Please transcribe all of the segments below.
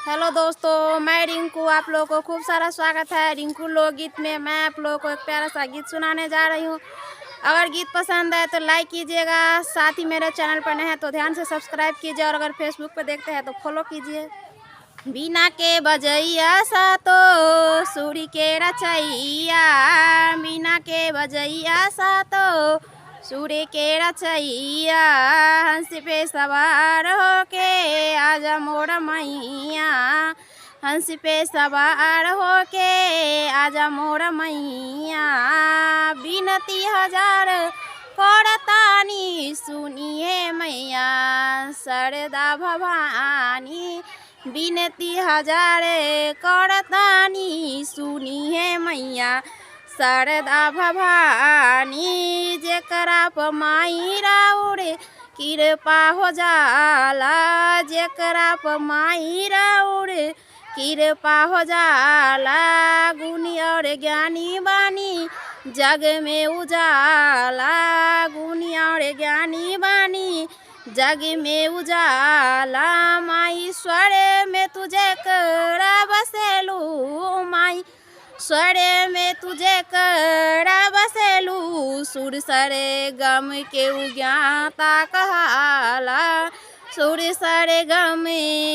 Hello दोस्तों, मैं रिंकू। आप लोगों को खूब सारा स्वागत है रिंकू लोकगीत में। मैं आप लोगों को एक प्यारा सा गीत सुनाने जा रही हूँ। अगर गीत पसंद है तो लाइक कीजिएगा, साथ ही मेरे चैनल पर नए हैं तो ध्यान से सब्सक्राइब कीजिए, और अगर फेसबुक पर देखते हैं तो फॉलो कीजिए। बिना के बजैया सा तो सूरी के रचैया, बिना के बजैया सा तो सूर्य के रचैया, हंस पे सवार होके आजा मोर मैया, हंस पे सवार होके आजा मोर मैया। बिनती हजार करतानी सुनिए मैया, शारदा भवानी, बिनती हजार करतानी सुनिए मैया, शारदा भवानी। जेकरा प माई राउर कृपा हो जाला, जेकरा प माई राउर कृपा हो जाला, गुणी और ज्ञानी बानी जग में उजाला, गुणी और ज्ञानी बानी जग में उजाला। माई स्वर में तुझे करा बसेलू, माई स्वर में तुझे करा बसेलू, सुर सरे गम के उज्ञाता कहाला, सुर सरे गम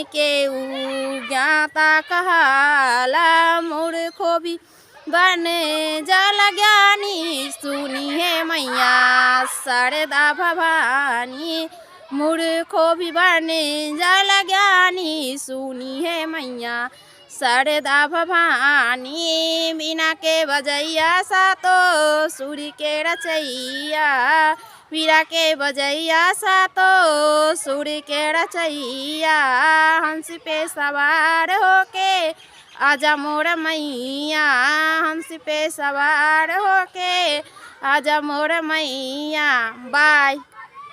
के उज्ञाता कहाला। मूर्खो भी बन जल ज्ञानी सुनिए मैया, शारदा भवानी, मूर्खो भी बन जल ज्ञानी सुनिए मैया, शारदा भवानी। बिना के बजैया सा तो सूर्य के रचैया, बिना के बजैया सा तो सूर्य के रचैया, हंस पे सवार होके आजा मोर मैया, हंस पे सवार होके आजा मोर मैया। बाय।